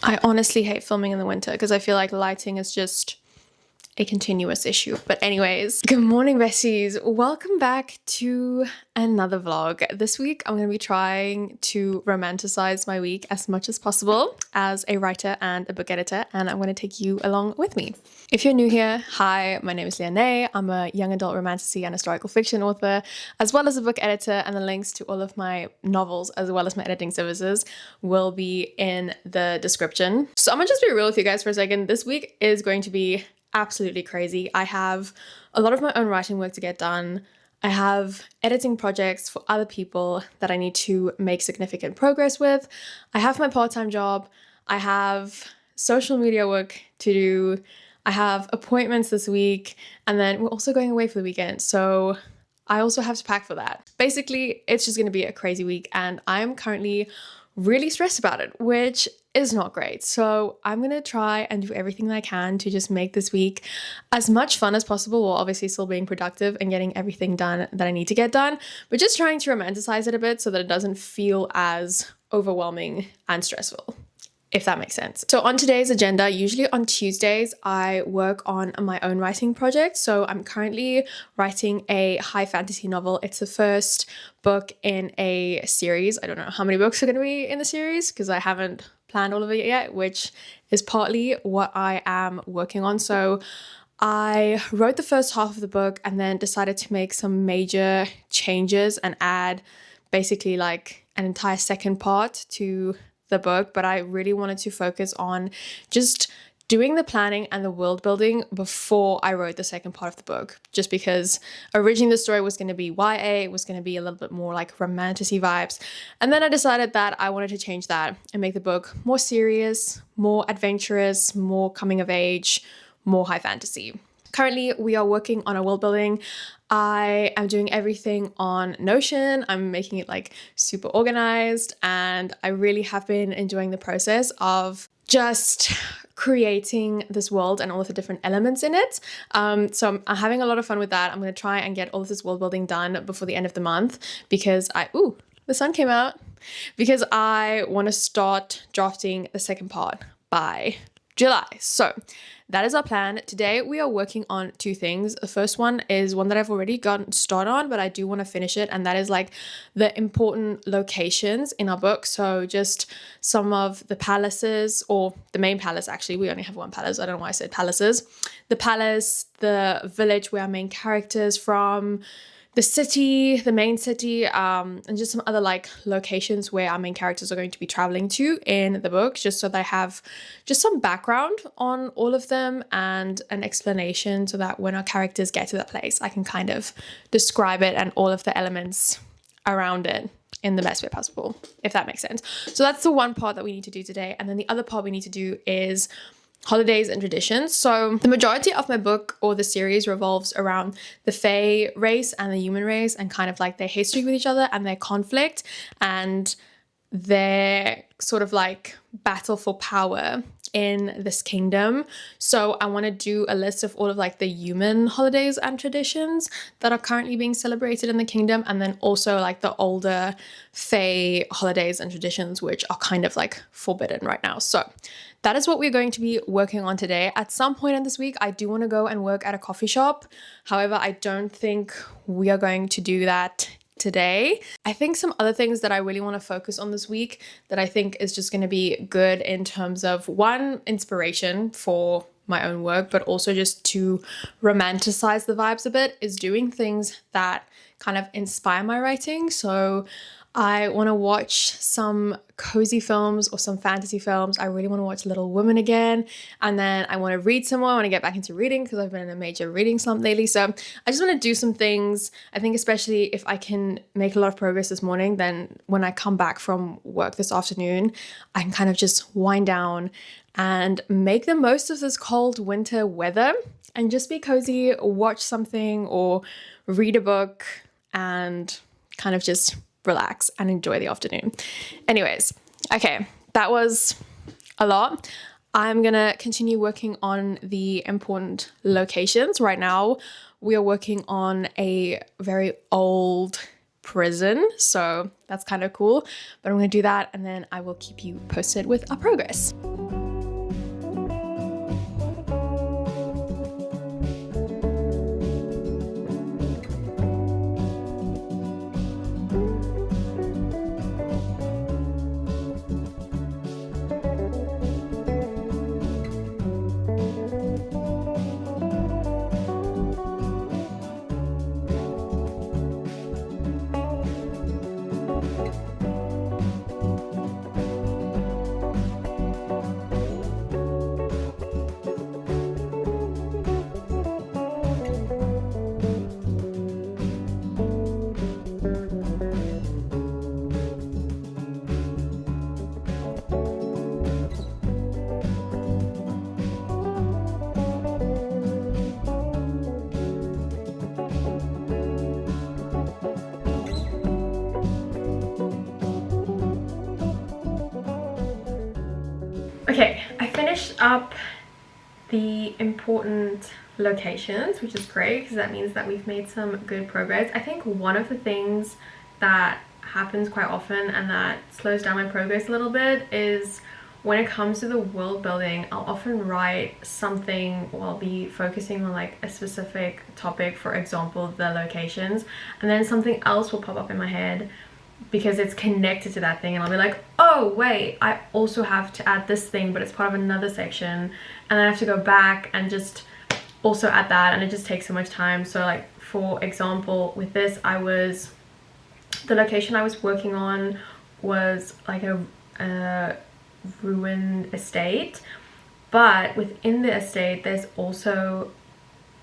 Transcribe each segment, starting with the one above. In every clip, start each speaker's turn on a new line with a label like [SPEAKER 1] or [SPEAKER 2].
[SPEAKER 1] I honestly hate filming in the winter because I feel like lighting is just a continuous issue. But anyways, good morning besties. Welcome back to another vlog. This week I'm going to be trying to romanticize my week as much as possible as a writer and a book editor, and I'm going to take you along with me. If you're new here, hi, my name is Leané. I'm a young adult romantasy and historical fiction author, as well as a book editor, and the links to all of my novels as well as my editing services will be in the description. So I'm gonna just be real with you guys for a second. This week is going to be absolutely crazy. I have a lot of my own writing work to get done. I have editing projects for other people that I need to make significant progress with. I have my part-time job. I have social media work to do. I have appointments this week, and then we're also going away for the weekend. So I also have to pack for that. Basically, it's just gonna be a crazy week, and I'm currently really stressed about it, which is not great. So I'm gonna try and do everything that I can to just make this week as much fun as possible, while obviously still being productive and getting everything done that I need to get done, but just trying to romanticize it a bit so that it doesn't feel as overwhelming and stressful, if that makes sense. So on today's agenda, usually on Tuesdays, I work on my own writing project. So I'm currently writing a high fantasy novel. It's the first book in a series. I don't know how many books are going to be in the series because I haven't planned all of it yet, which is partly what I am working on. So I wrote the first half of the book and then decided to make some major changes and add basically like an entire second part to the book, but I really wanted to focus on just doing the planning and the world building before I wrote the second part of the book, just because originally the story was going to be YA, it was going to be a little bit more like romantasy vibes, and then I decided that I wanted to change that and make the book more serious, more adventurous, more coming of age, more high fantasy. Currently, we are working on a world building. I am doing everything on Notion. I'm making it like super organized, and I really have been enjoying the process of just creating this world and all of the different elements in it. So I'm having a lot of fun with that. I'm going to try and get all of this world building done before the end of the month because the sun came out, because I want to start drafting the second part by July. So that is our plan. Today we are working on two things. The first one is one that I've already gotten started on, but I do want to finish it, and that is like the important locations in our book. So just some of the palaces, or the main palace actually, we only have one palace, I don't know why I said palaces. The palace, the village where our main characters from, the city, the main city, and just some other like locations where our main characters are going to be traveling to in the book, just so they have just some background on all of them and an explanation, so that when our characters get to that place, I can kind of describe it and all of the elements around it in the best way possible, if that makes sense. So that's the one part that we need to do today. And then the other part we need to do is holidays and traditions. So the majority of my book or the series revolves around the Fae race and the human race, and kind of like their history with each other and their conflict and their sort of like battle for power in this kingdom. So I want to do a list of all of like the human holidays and traditions that are currently being celebrated in the kingdom, and then also like the older Fae holidays and traditions which are kind of like forbidden right now. So that is what we're going to be working on today. At some point in this week, I do want to go and work at a coffee shop. However, I don't think we are going to do that today. I think some other things that I really want to focus on this week that I think is just going to be good in terms of, one, inspiration for my own work, but also just to romanticize the vibes a bit, is doing things that kind of inspire my writing. So I want to watch some cozy films or some fantasy films. I really want to watch Little Women again. And then I want to read some more. I want to get back into reading because I've been in a major reading slump lately. So I just want to do some things. I think especially if I can make a lot of progress this morning, then when I come back from work this afternoon, I can kind of just wind down and make the most of this cold winter weather and just be cozy, watch something or read a book and kind of just relax and enjoy the afternoon. Anyways, okay, that was a lot. I'm gonna continue working on the important locations. Right now, we are working on a very old prison, so that's kind of cool. But I'm gonna do that and then I will keep you posted with our progress. Okay, I finished up the important locations, which is great because that means that we've made some good progress. I think one of the things that happens quite often and that slows down my progress a little bit is when it comes to the world building. I'll often write something or I'll be focusing on like a specific topic, for example the locations, and then something else will pop up in my head because it's connected to that thing, and I'll be like, oh wait, I also have to add this thing but it's part of another section, and then I have to go back and just also add that, and it just takes so much time. So like for example with this, the location I was working on was like a ruined estate, but within the estate there's also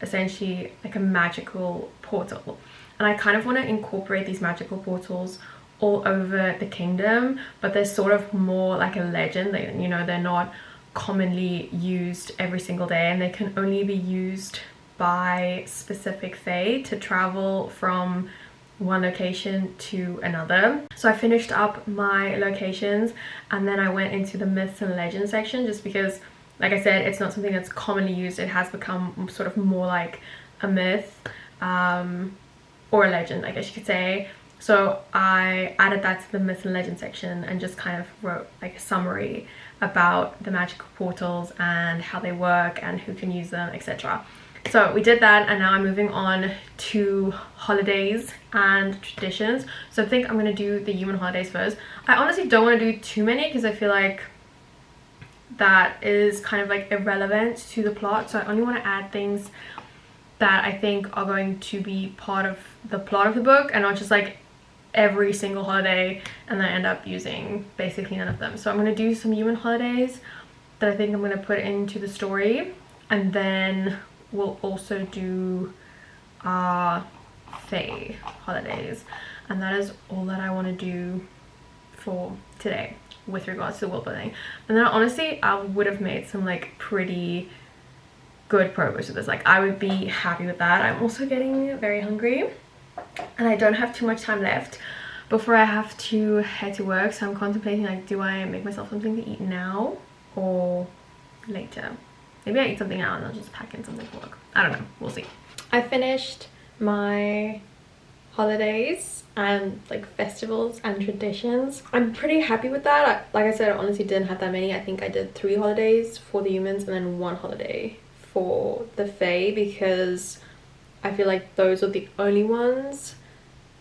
[SPEAKER 1] essentially like a magical portal, and I kind of want to incorporate these magical portals all over the kingdom, but they're sort of more like a legend. They, you know, they're not commonly used every single day, and they can only be used by specific fae to travel from one location to another. So I finished up my locations and then I went into the myths and legends section, just because, like I said, it's not something that's commonly used. It has become sort of more like a myth or a legend, I guess you could say. So I added that to the myths and legends section and just kind of wrote like a summary about the magical portals and how they work and who can use them, etc. So we did that, and now I'm moving on to holidays and traditions. So I think I'm going to do the human holidays first. I honestly don't want to do too many because I feel like that is kind of like irrelevant to the plot. So I only want to add things that I think are going to be part of the plot of the book, and not just like every single holiday and then I end up using basically none of them. So I'm going to do some human holidays that I think I'm going to put into the story, and then we'll also do fae holidays, and that is all that I want to do for today with regards to the world building. And then honestly I would have made some like pretty good progress with this. Like I would be happy with that. I'm also getting very hungry and I don't have too much time left before I have to head to work, so I'm contemplating like, do I make myself something to eat now or later? Maybe I eat something now and I'll just pack in something for work. I don't know, we'll see. I finished my holidays and like festivals and traditions. I'm pretty happy with that. Like I said, I honestly didn't have that many. I think I did 3 holidays for the humans and then 1 holiday for the fae, because I feel like those are the only ones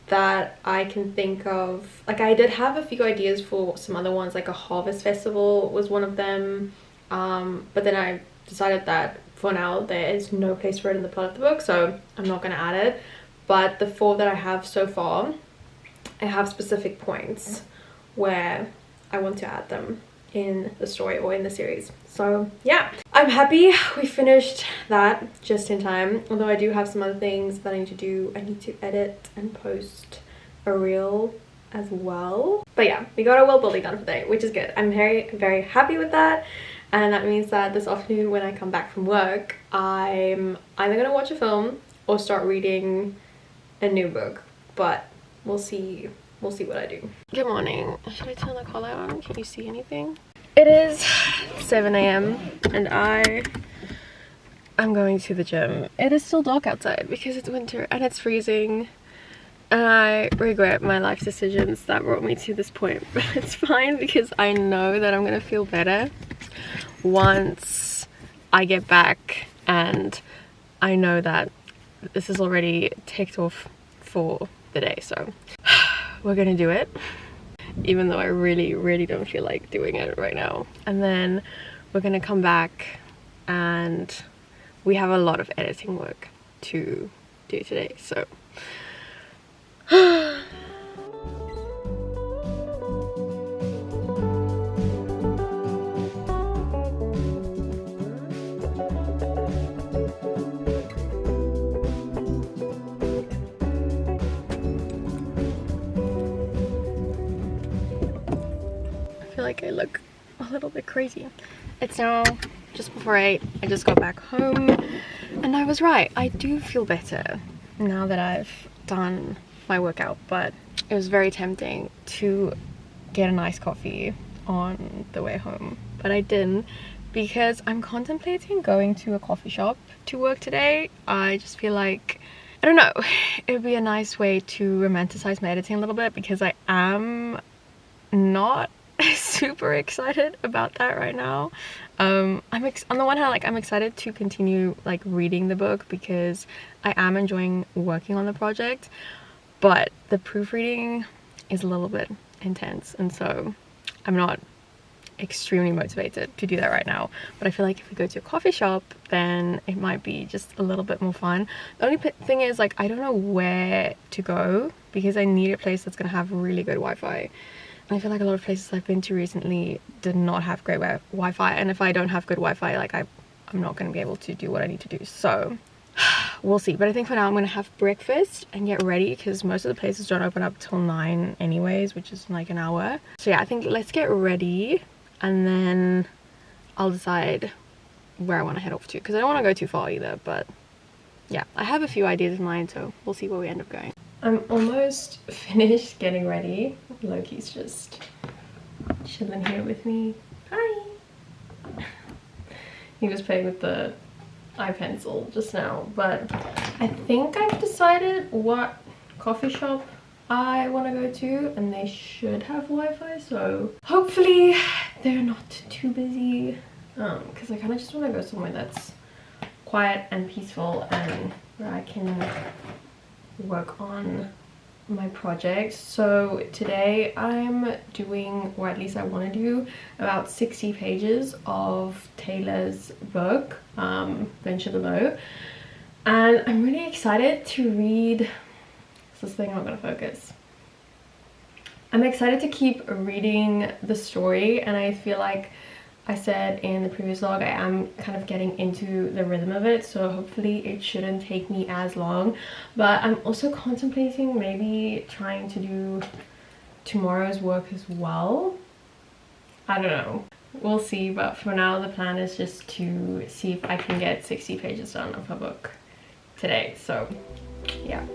[SPEAKER 1] that I can think of. Like I did have a few ideas for some other ones, like a harvest festival was one of them, but then I decided that for now there is no place for it in the plot of the book, so I'm not going to add it. But the 4 that I have so far, I have specific points where I want to add them in the story or in the series. So yeah, I'm happy we finished that just in time, although I do have some other things that I need to do. I need to edit and post a reel as well. But yeah, we got our world building done for the day, which is good. I'm very happy with that. And that means that this afternoon when I come back from work, I'm either gonna watch a film or start reading a new book, but we'll see what I do. Good morning. Should I turn the collar on? Can you see anything? It is 7 AM and I'm going to the gym. It is still dark outside because it's winter and it's freezing, and I regret my life decisions that brought me to this point, but it's fine because I know that I'm gonna feel better once I get back, and I know that this is already ticked off for the day, so we're gonna do it, even though I really don't feel like doing it right now. And then we're gonna come back and we have a lot of editing work to do today, so like I look a little bit crazy. It's now just before 8. I just got back home and I was right. I do feel better now that I've done my workout, but it was very tempting to get a nice coffee on the way home but I didn't because I'm contemplating going to a coffee shop to work today. I just feel like, I don't know, it would be a nice way to romanticize my editing a little bit because I am not super excited about that right now. On the one hand, like, I'm excited to continue like reading the book because I am enjoying working on the project, but the proofreading is a little bit intense, and so I'm not extremely motivated to do that right now. But I feel like if we go to a coffee shop, then it might be just a little bit more fun. The only thing is, like, I don't know where to go because I need a place that's gonna have really good Wi-Fi. And I feel like a lot of places I've been to recently did not have great Wi-Fi, and if I don't have good Wi-Fi, like, I'm not gonna be able to do what I need to do. So we'll see. But I think for now I'm gonna have breakfast and get ready because most of the places don't open up till 9 anyways, which is like an hour. So yeah, I think let's get ready and then I'll decide where I want to head off to because I don't want to go too far either. But yeah, I have a few ideas in mind, so we'll see where we end up going. I'm almost finished getting ready. Loki's just chilling here with me. Hi! He was playing with the eye pencil just now, but I think I've decided what coffee shop I want to go to, and they should have Wi-Fi, so hopefully they're not too busy, because I kind of just want to go somewhere that's quiet and peaceful and where I can work on my project. So today I'm doing, or at least I want to do, about 60 pages of Taylor's book, Venture Below, and I'm really excited to read. This thing I'm not gonna focus. I'm excited to keep reading the story, and I feel like I said in the previous vlog, I am kind of getting into the rhythm of it, so hopefully it shouldn't take me as long. But I'm also contemplating maybe trying to do tomorrow's work as well. I don't know, we'll see, but for now the plan is just to see if I can get 60 pages done of her book today. So yeah.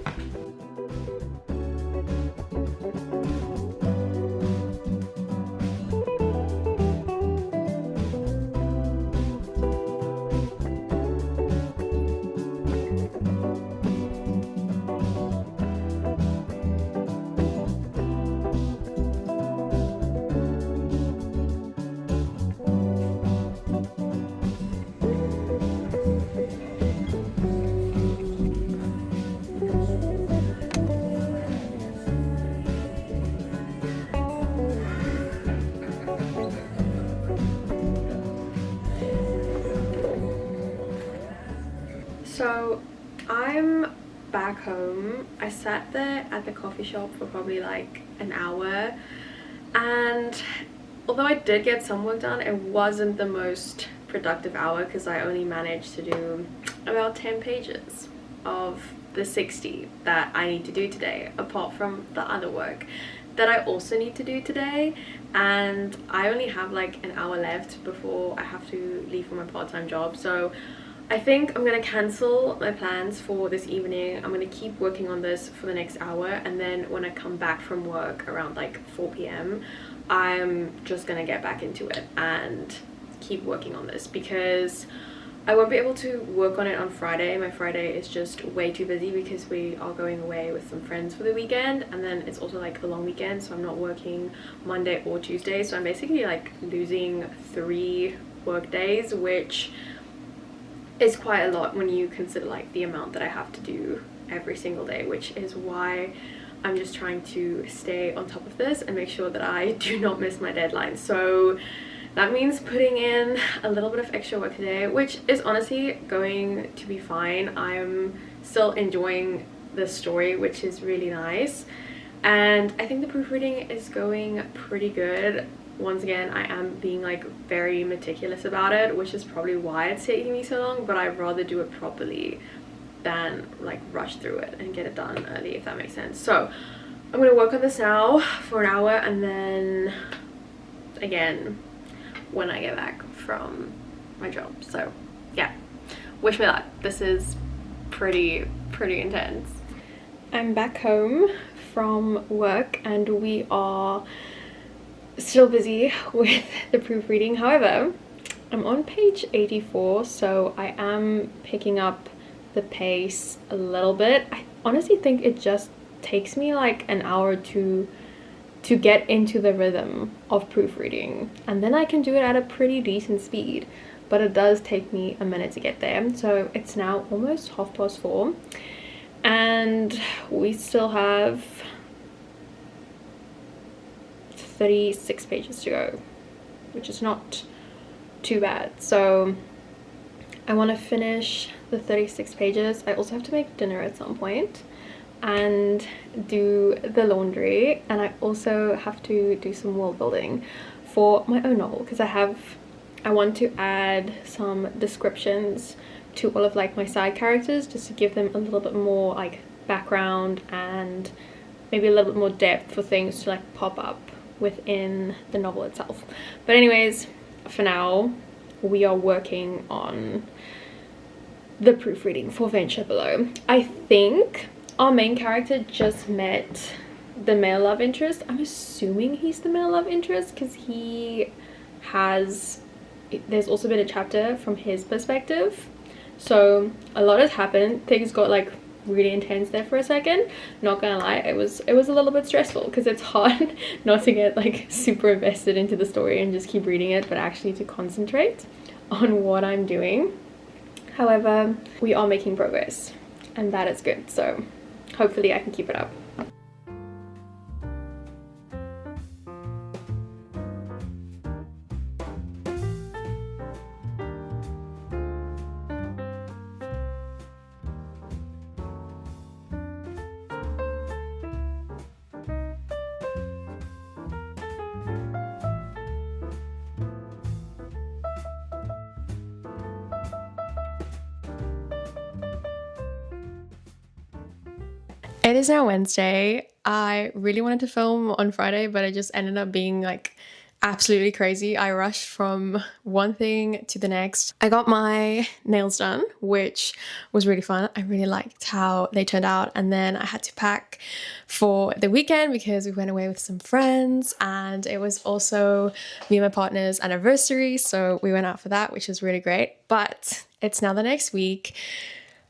[SPEAKER 1] So I'm back home. I sat there at the coffee shop for probably like an hour, and although I did get some work done, it wasn't the most productive hour because I only managed to do about 10 pages of the 60 that I need to do today, apart from the other work that I also need to do today. And I only have like an hour left before I have to leave for my part-time job, so I think I'm gonna cancel my plans for this evening. I'm gonna keep working on this for the next hour, and then when I come back from work around like 4 p.m, I'm just gonna get back into it and keep working on this because I won't be able to work on it on Friday. My Friday is just way too busy because we are going away with some friends for the weekend, and then it's also like a long weekend, so I'm not working Monday or Tuesday, so I'm basically like losing 3 work days, which is quite a lot when you consider like the amount that I have to do every single day, which is why I'm just trying to stay on top of this and make sure that I do not miss my deadline. So that means putting in a little bit of extra work today, which is honestly going to be fine. I'm still enjoying the story, which is really nice, and I think the proofreading is going pretty good. Once again, I am being like very meticulous about it, which is probably why it's taking me so long, but I'd rather do it properly than like rush through it and get it done early, if that makes sense. So I'm gonna work on this now for an hour, and then again when I get back from my job. So yeah, wish me luck. This is pretty intense. I'm back home from work and we are Still busy with the proofreading. However, I'm on page 84, so I am picking up the pace a little bit. I honestly think it just takes me like an hour to get into the rhythm of proofreading, and then I can do it at a pretty decent speed, but it does take me a minute to get there. So it's now almost 4:30 and we still have 36 pages to go, which is not too bad. So I want to finish the 36 pages. I also have to make dinner at some point and do the laundry, and I also have to do some world building for my own novel, because I want to add some descriptions to all of like my side characters, just to give them a little bit more like background and maybe a little bit more depth for things to like pop up within the novel itself. But anyways, for now we are working on the proofreading for Venture Below. I think our main character just met the male love interest. I'm assuming he's the male love interest because there's also been a chapter from his perspective, so a lot has happened. Things got like really intense there for a second, not gonna lie. It was a little bit stressful because it's hard not to get like super invested into the story and just keep reading it, but actually to concentrate on what I'm doing. However, we are making progress and that is good, so hopefully I can keep it up. It is now Wednesday. I really wanted to film on Friday, but it just ended up being like absolutely crazy. I rushed from one thing to the next. I got my nails done, which was really fun. I really liked how they turned out. And then I had to pack for the weekend because we went away with some friends, and it was also me and my partner's anniversary. So we went out for that, which was really great. But it's now the next week,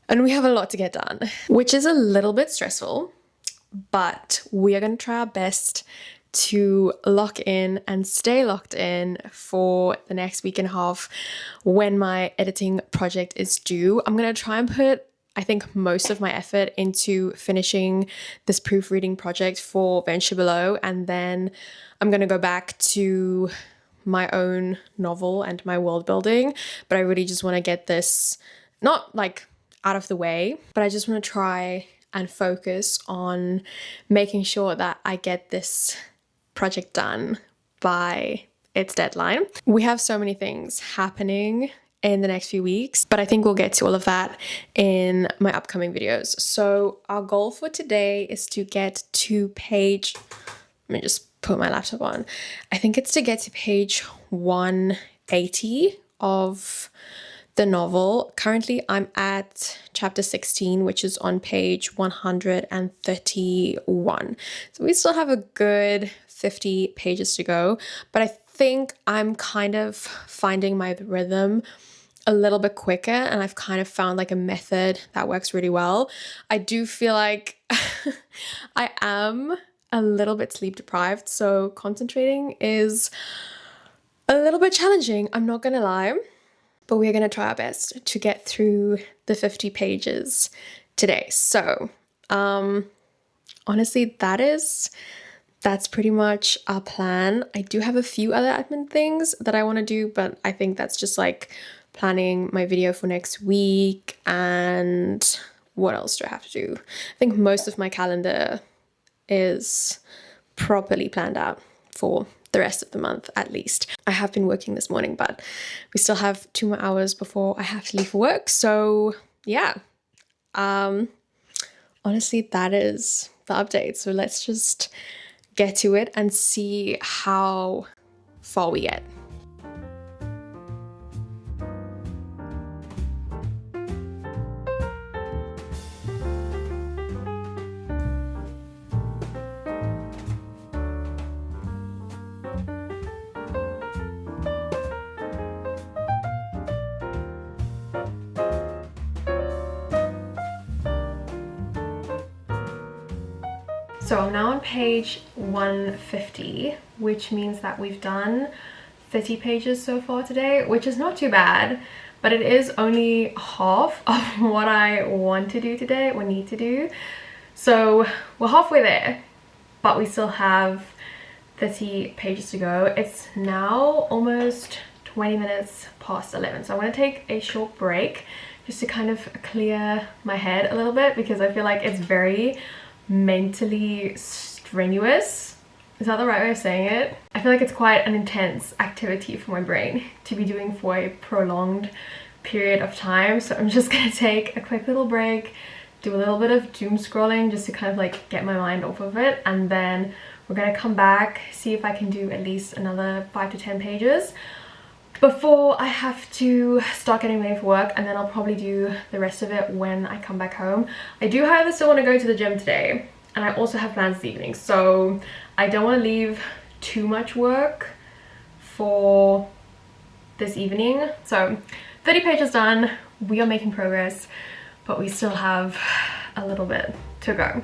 [SPEAKER 1] and we have a lot to get done, which is a little bit stressful, but we are going to try our best to lock in and stay locked in for the next week and a half when my editing project is due. I'm going to try and put, I think, most of my effort into finishing this proofreading project for Venture Below, and then I'm going to go back to my own novel and my world building. But I really just want to get this, not like out of the way, but I just want to try and focus on making sure that I get this project done by its deadline. We have so many things happening in the next few weeks, but I think we'll get to all of that in my upcoming videos. So our goal for today is to get to page, let me just put my laptop on. I think it's to get to page 180 of the novel. Currently I'm at chapter 16, which is on page 131. So we still have a good 50 pages to go, but I think I'm kind of finding my rhythm a little bit quicker, and I've kind of found like a method that works really well. I do feel like I am a little bit sleep deprived, so concentrating is a little bit challenging, I'm not gonna lie. But we're going to try our best to get through the 50 pages today. So honestly, that's pretty much our plan. I do have a few other admin things that I want to do, but I think that's just like planning my video for next week. And what else do I have to do? I think most of my calendar is properly planned out for the rest of the month at least. I have been working this morning, but we still have 2 more hours before I have to leave for work. So yeah, honestly, that is the update. So let's just get to it and see how far we get. So I'm now on page 150, which means that we've done 30 pages so far today, which is not too bad, but it is only half of what I want to do today or need to do. So we're halfway there, but we still have 30 pages to go. It's now almost 20 minutes past 11, so I'm going to take a short break just to kind of clear my head a little bit, because I feel like it's very mentally strenuous. Is that the right way of saying it? I feel like it's quite an intense activity for my brain to be doing for a prolonged period of time. So I'm just gonna take a quick little break, do a little bit of doom scrolling just to kind of like get my mind off of it, and then we're gonna come back, see if I can do at least another 5 to 10 pages before I have to start getting ready for work, and then I'll probably do the rest of it when I come back home. I do, however, still want to go to the gym today, and I also have plans this evening, so I don't want to leave too much work for this evening. So 30 pages done, we are making progress, but we still have a little bit to go.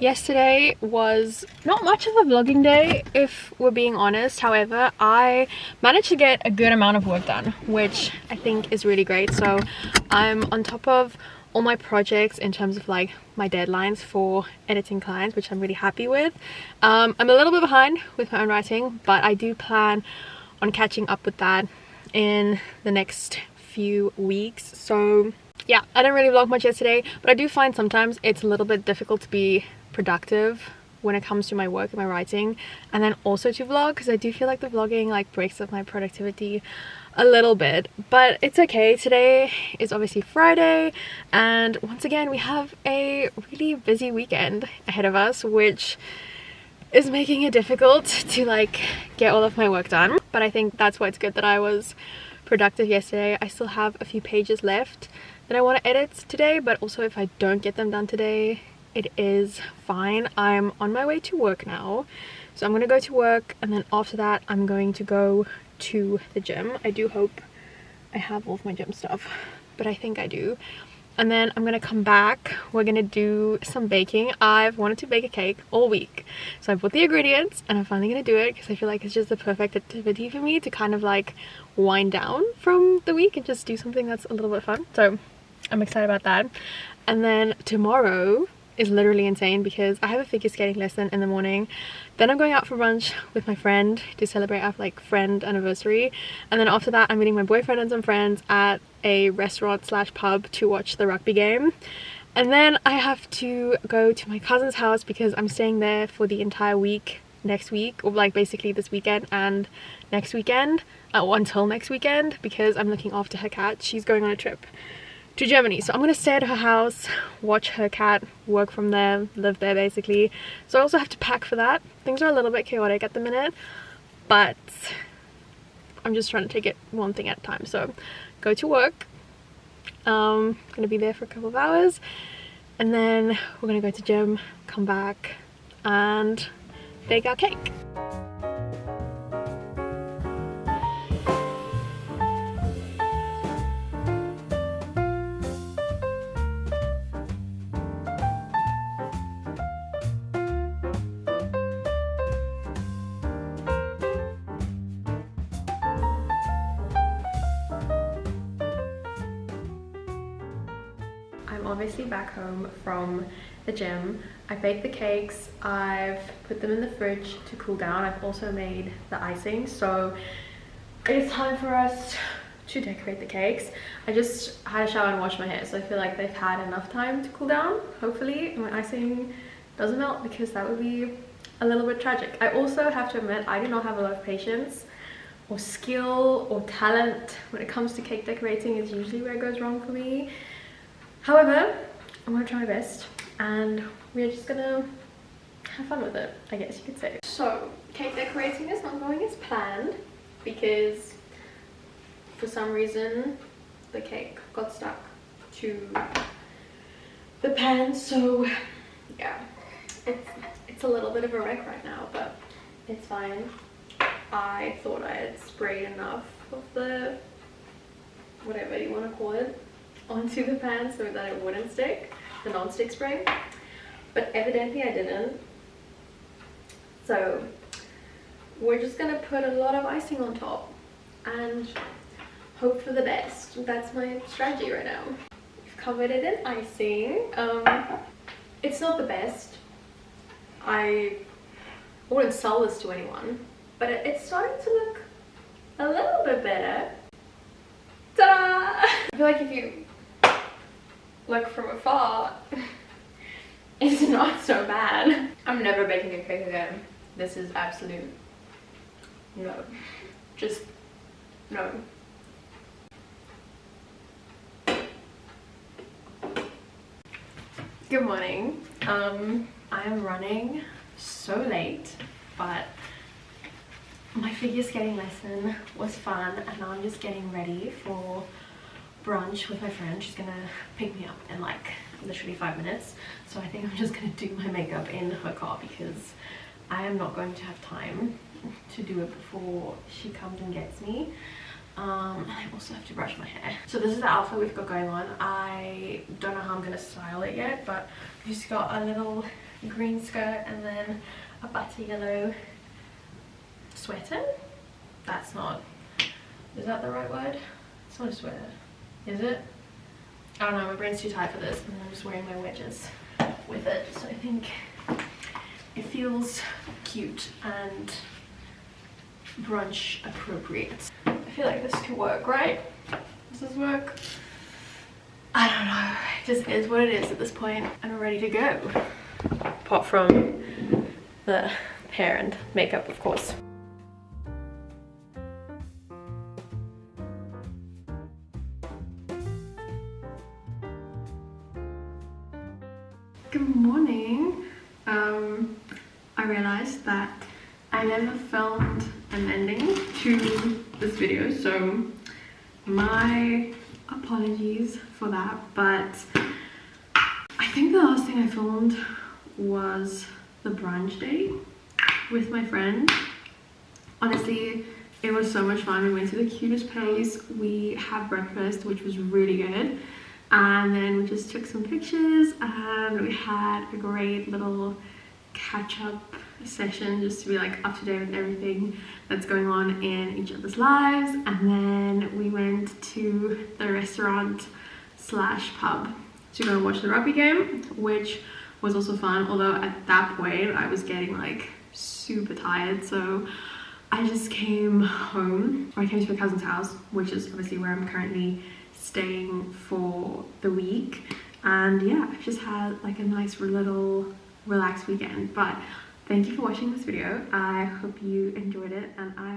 [SPEAKER 1] Yesterday was not much of a vlogging day, if we're being honest. However, I managed to get a good amount of work done, which I think is really great. So I'm on top of all my projects in terms of like my deadlines for editing clients, which I'm really happy with. I'm a little bit behind with my own writing, but I do plan on catching up with that in the next few weeks. So yeah, I didn't really vlog much yesterday, but I do find sometimes it's a little bit difficult to be productive when it comes to my work and my writing, and then also to vlog, because I do feel like the vlogging like breaks up my productivity a little bit. But it's okay. Today is obviously Friday, and once again we have a really busy weekend ahead of us, which is making it difficult to like get all of my work done. But I think that's why it's good that I was productive yesterday. I still have a few pages left that I want to edit today, but also if I don't get them done today, it is fine. I'm on my way to work now, so I'm gonna go to work, and then after that I'm going to go to the gym. I do hope I have all of my gym stuff, but I think I do. And then I'm gonna come back. We're gonna do some baking. I've wanted to bake a cake all week, so I bought the ingredients and I'm finally gonna do it, because I feel like it's just the perfect activity for me to kind of like wind down from the week and just do something that's a little bit fun. So I'm excited about that. And then tomorrow is literally insane, because I have a figure skating lesson in the morning, then I'm going out for brunch with my friend to celebrate our like friend anniversary, and then after that I'm meeting my boyfriend and some friends at a restaurant slash pub to watch the rugby game, and then I have to go to my cousin's house because I'm staying there for the entire week next week, or like basically this weekend and next weekend, or until next weekend, because I'm looking after her cat. She's going on a trip to Germany, so I'm gonna stay at her house, watch her cat, work from there, live there basically. So I also have to pack for that. Things are a little bit chaotic at the minute, but I'm just trying to take it one thing at a time. So go to work, gonna be there for a couple of hours, and then we're gonna go to gym, come back and bake our cake. Obviously back home from the gym. I baked the cakes, I've put them in the fridge to cool down. I've also made the icing, so it is time for us to decorate the cakes. I just had a shower and washed my hair, so I feel like they've had enough time to cool down, hopefully, and my icing doesn't melt, because that would be a little bit tragic. I also have to admit, I do not have a lot of patience or skill or talent when it comes to cake decorating. Is usually where it goes wrong for me. However, I'm gonna try my best, and we're just gonna have fun with it, I guess you could say. So cake decorating is not going as planned, because for some reason the cake got stuck to the pan, so yeah, it's a little bit of a wreck right now, but it's fine. I thought I had sprayed enough of the, whatever you want to call it, onto the pan so that it wouldn't stick, the non-stick spray, but evidently I didn't. So we're just gonna put a lot of icing on top and hope for the best. That's my strategy right now. We've covered it in icing. It's not the best. I wouldn't sell this to anyone, but it's starting to look a little bit better. Ta-da! I feel like if you look from afar, it's not so bad. I'm never baking a cake again. This is absolute no. Just no. Good morning. I am running so late, but my figure skating lesson was fun, and now I'm just getting ready for brunch with my friend. She's gonna pick me up in like literally 5 minutes, so I think I'm just gonna do my makeup in her car, because I am not going to have time to do it before she comes and gets me. And I also have to brush my hair. So this is the outfit we've got going on. I don't know how I'm gonna style it yet, but we've just got a little green skirt and then a butter yellow sweater. That's not, is that the right word? It's not a sweater, is it? I don't know, my brain's too tight for this, and I'm just wearing my wedges with it, so I think it feels cute and brunch appropriate. I feel like this could work, right? Does this work? I don't know, it just is what it is at this point, and I'm ready to go. Apart from the hair and makeup, of course. Good morning. I realized that I never filmed an ending to this video, so my apologies for that, but I think the last thing I filmed was the brunch date with my friend. Honestly, it was so much fun. We went to the cutest place, we had breakfast, which was really good, and then we just took some pictures, and we had a great little catch-up session just to be like up to date with everything that's going on in each other's lives. And then we went to the restaurant slash pub to go and watch the rugby game, which was also fun, although at that point I was getting like super tired, so I just came home, or I came to my cousin's house, which is obviously where I'm currently staying for the week. And yeah, I've just had like a nice relaxed weekend. But thank you for watching this video. I hope you enjoyed it, and I